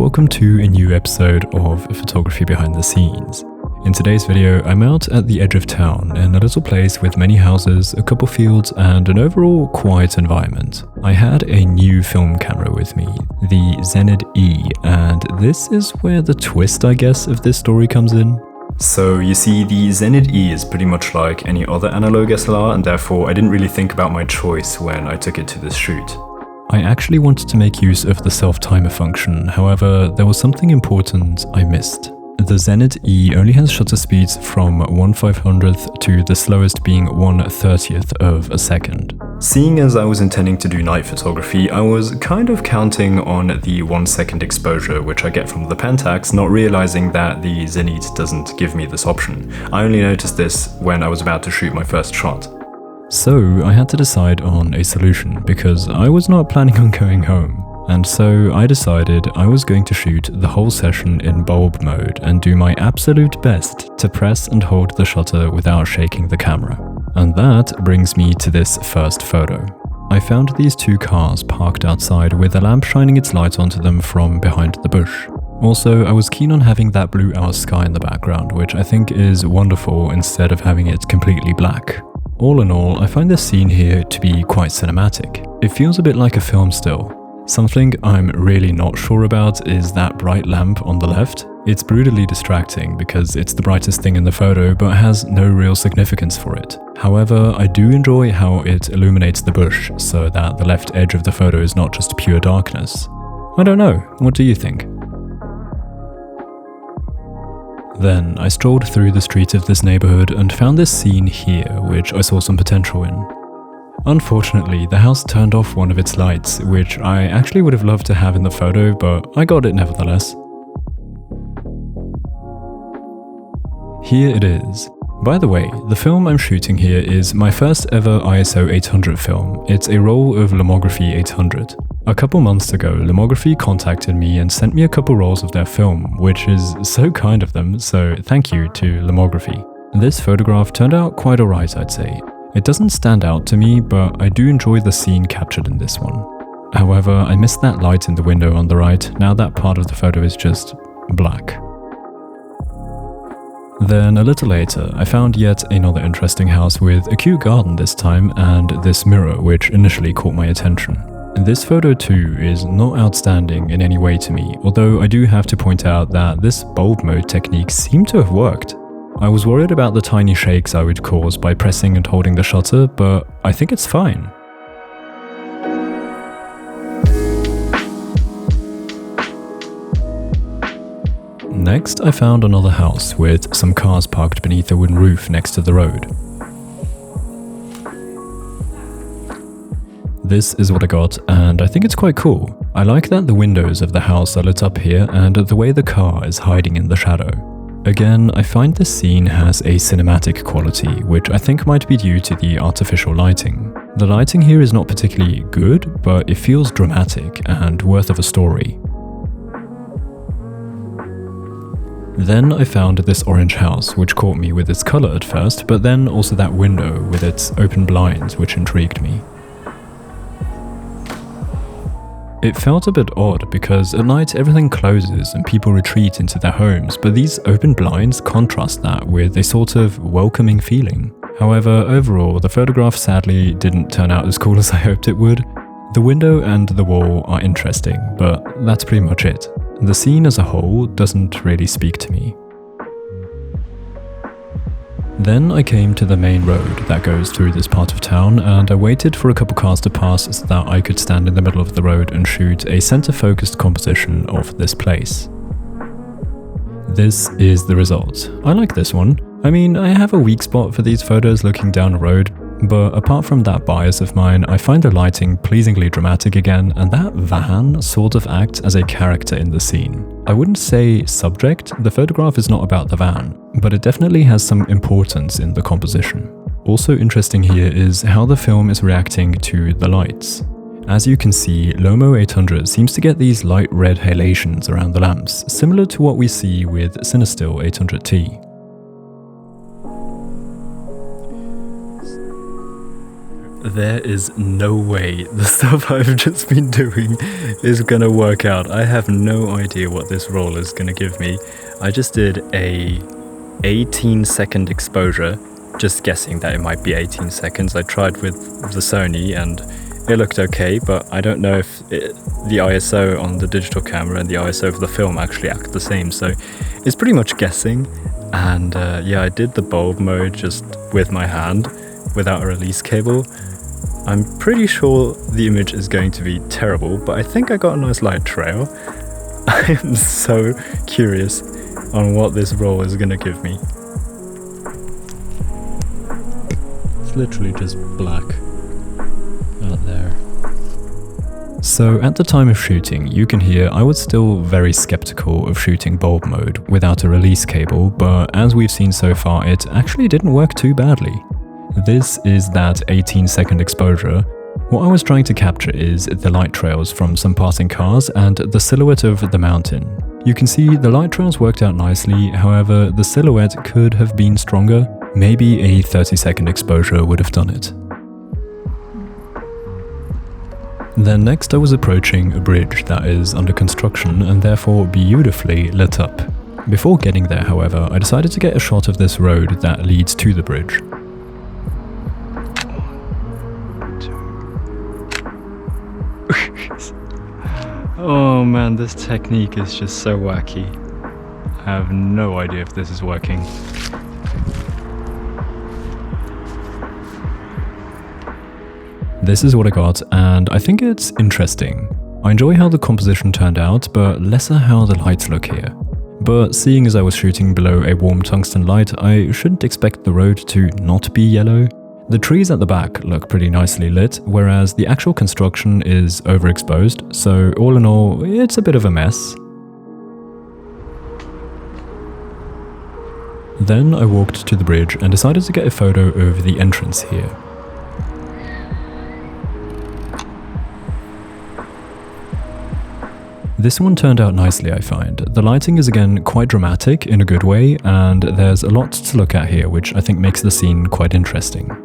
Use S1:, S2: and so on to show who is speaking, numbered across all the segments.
S1: welcome to a new episode of Photography Behind the Scenes. In today's video, I'm out at the edge of town in a little place with many houses, a couple fields, and an overall quiet environment. I had a new film camera with me, the Zenit-E, and this is where the twist, I guess, of this story comes in. So you see, the Zenit-E is pretty much like any other analog SLR, and therefore I didn't really think about my choice when I took it to this shoot. I actually wanted to make use of the self-timer function, however, there was something important I missed. The Zenit-E only has shutter speeds from 1/500th to the slowest being 1/30th of a second. Seeing as I was intending to do night photography, I was kind of counting on the 1 second exposure which I get from the Pentax, not realizing that the Zenit doesn't give me this option. I only noticed this when I was about to shoot my first shot. So I had to decide on a solution because I was not planning on going home. And so I decided I was going to shoot the whole session in bulb mode and do my absolute best to press and hold the shutter without shaking the camera. And that brings me to this first photo. I found these two cars parked outside with a lamp shining its light onto them from behind the bush. Also, I was keen on having that blue hour sky in the background, which I think is wonderful instead of having it completely black. All in all, I find this scene here to be quite cinematic. It feels a bit like a film still. Something I'm really not sure about is that bright lamp on the left. It's brutally distracting because it's the brightest thing in the photo but has no real significance for it. However, I do enjoy how it illuminates the bush so that the left edge of the photo is not just pure darkness. I don't know, what do you think? Then I strolled through the streets of this neighbourhood and found this scene here, which I saw some potential in. Unfortunately, the house turned off one of its lights, which I actually would have loved to have in the photo, but I got it nevertheless. Here it is. By the way, the film I'm shooting here is my first ever ISO 800 film. It's a roll of Lomography 800. A couple months ago, Lomography contacted me and sent me a couple rolls of their film, which is so kind of them, so thank you to Lomography. This photograph turned out quite alright, I'd say. It doesn't stand out to me, but I do enjoy the scene captured in this one. However, I missed that light in the window on the right. Now that part of the photo is just black. Then a little later, I found yet another interesting house with a cute garden this time and this mirror which initially caught my attention. This photo too is not outstanding in any way to me, although I do have to point out that this bulb mode technique seemed to have worked. I was worried about the tiny shakes I would cause by pressing and holding the shutter, but I think it's fine. Next, I found another house with some cars parked beneath a wooden roof next to the road. This is what I got, and I think it's quite cool. I like that the windows of the house are lit up here and the way the car is hiding in the shadow. Again, I find this scene has a cinematic quality, which I think might be due to the artificial lighting. The lighting here is not particularly good, but it feels dramatic and worth of a story. Then I found this orange house, which caught me with its colour at first, but then also that window with its open blinds, which intrigued me. It felt a bit odd because at night everything closes and people retreat into their homes, but these open blinds contrast that with a sort of welcoming feeling. However, overall, the photograph sadly didn't turn out as cool as I hoped it would. The window and the wall are interesting, but that's pretty much it. The scene as a whole doesn't really speak to me. Then I came to the main road that goes through this part of town, and I waited for a couple cars to pass so that I could stand in the middle of the road and shoot a center-focused composition of this place. This is the result. I like this one. I mean, I have a weak spot for these photos looking down a road, but apart from that bias of mine, I find the lighting pleasingly dramatic again, and that van sort of acts as a character in the scene. I wouldn't say subject, the photograph is not about the van, but it definitely has some importance in the composition. Also interesting here is how the film is reacting to the lights. As you can see, Lomo800 seems to get these light red halations around the lamps, similar to what we see with Cinestill 800T. There is no way the stuff I've just been doing is gonna work out. I have no idea what this roll is gonna give me. I just did a 18-second exposure, just guessing that it might be 18 seconds. I tried with the Sony and it looked okay, but I don't know if the ISO on the digital camera and the ISO of the film actually act the same, so it's pretty much guessing. And yeah, I did the bulb mode just with my hand without a release cable. I'm pretty sure the image is going to be terrible, but I think I got a nice light trail. I am so curious on what this roll is going to give me. It's literally just black out there. So at the time of shooting, you can hear I was still very skeptical of shooting bulb mode without a release cable, but as we've seen so far, it actually didn't work too badly. This is that 18-second exposure. What I was trying to capture is the light trails from some passing cars and the silhouette of the mountain. You can see the light trails worked out nicely, however the silhouette could have been stronger. Maybe a 30-second exposure would have done it. Then next I was approaching a bridge that is under construction and therefore beautifully lit up. Before getting there, however, I decided to get a shot of this road that leads to the bridge. Oh man, this technique is just so wacky. I have no idea if this is working. This is what I got, and I think it's interesting. I enjoy how the composition turned out, but lesser how the lights look here. But seeing as I was shooting below a warm tungsten light, I shouldn't expect the road to not be yellow. The trees at the back look pretty nicely lit, whereas the actual construction is overexposed, so all in all, it's a bit of a mess. Then I walked to the bridge and decided to get a photo of the entrance here. This one turned out nicely, I find. The lighting is again quite dramatic in a good way, and there's a lot to look at here, which I think makes the scene quite interesting.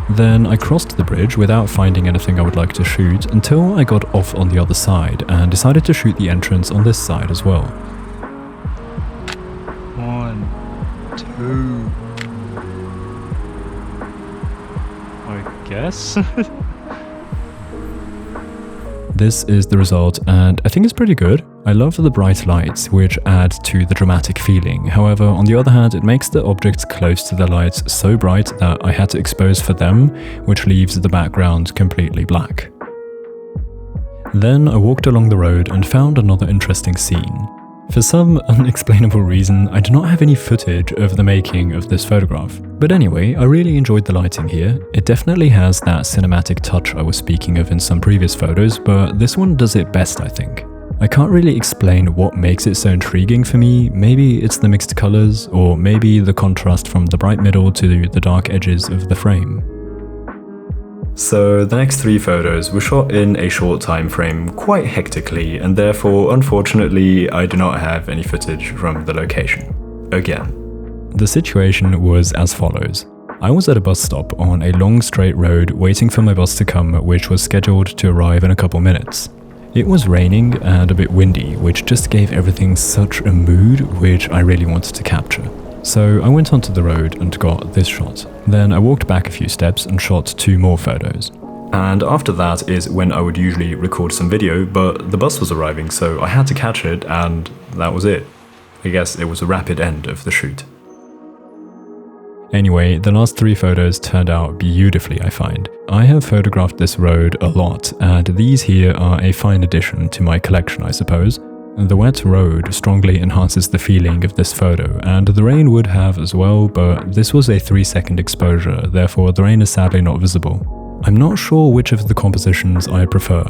S1: Then I crossed the bridge without finding anything I would like to shoot until I got off on the other side and decided to shoot the entrance on this side as well. 1, 2... I guess? This is the result, and I think it's pretty good. I love the bright lights, which add to the dramatic feeling. However, on the other hand, it makes the objects close to the lights so bright that I had to expose for them, which leaves the background completely black. Then I walked along the road and found another interesting scene. For some unexplainable reason, I do not have any footage of the making of this photograph. But anyway, I really enjoyed the lighting here. It definitely has that cinematic touch I was speaking of in some previous photos, but this one does it best, I think. I can't really explain what makes it so intriguing for me. Maybe it's the mixed colors, or maybe the contrast from the bright middle to the dark edges of the frame. So the next 3 photos were shot in a short time frame quite hectically, and therefore, unfortunately, I do not have any footage from the location. Again. The situation was as follows. I was at a bus stop on a long straight road waiting for my bus to come, which was scheduled to arrive in a couple minutes. It was raining and a bit windy, which just gave everything such a mood which I really wanted to capture. So I went onto the road and got this shot. Then I walked back a few steps and shot 2 more photos. And after that is when I would usually record some video, but the bus was arriving, so I had to catch it, and that was it. I guess it was a rapid end of the shoot. Anyway, the last 3 photos turned out beautifully, I find. I have photographed this road a lot, and these here are a fine addition to my collection, I suppose. The wet road strongly enhances the feeling of this photo, and the rain would have as well, but this was a 3-second exposure, therefore the rain is sadly not visible. I'm not sure which of the compositions I prefer.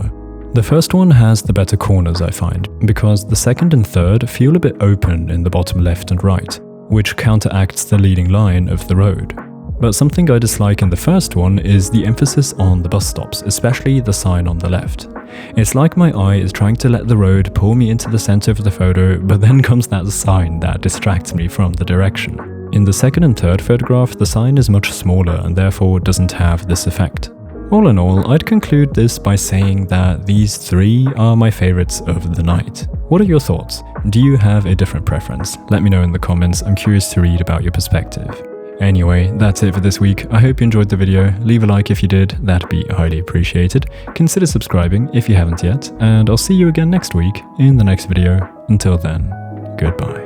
S1: The first one has the better corners, I find, because the second and third feel a bit open in the bottom left and right, which counteracts the leading line of the road. But something I dislike in the first one is the emphasis on the bus stops, especially the sign on the left. It's like my eye is trying to let the road pull me into the center of the photo, but then comes that sign that distracts me from the direction. In the second and third photograph, the sign is much smaller and therefore doesn't have this effect. All in all, I'd conclude this by saying that these 3 are my favorites of the night. What are your thoughts? Do you have a different preference? Let me know in the comments, I'm curious to read about your perspective. Anyway, that's it for this week. I hope you enjoyed the video. Leave a like if you did, that'd be highly appreciated. Consider subscribing if you haven't yet, and I'll see you again next week in the next video. Until then, goodbye.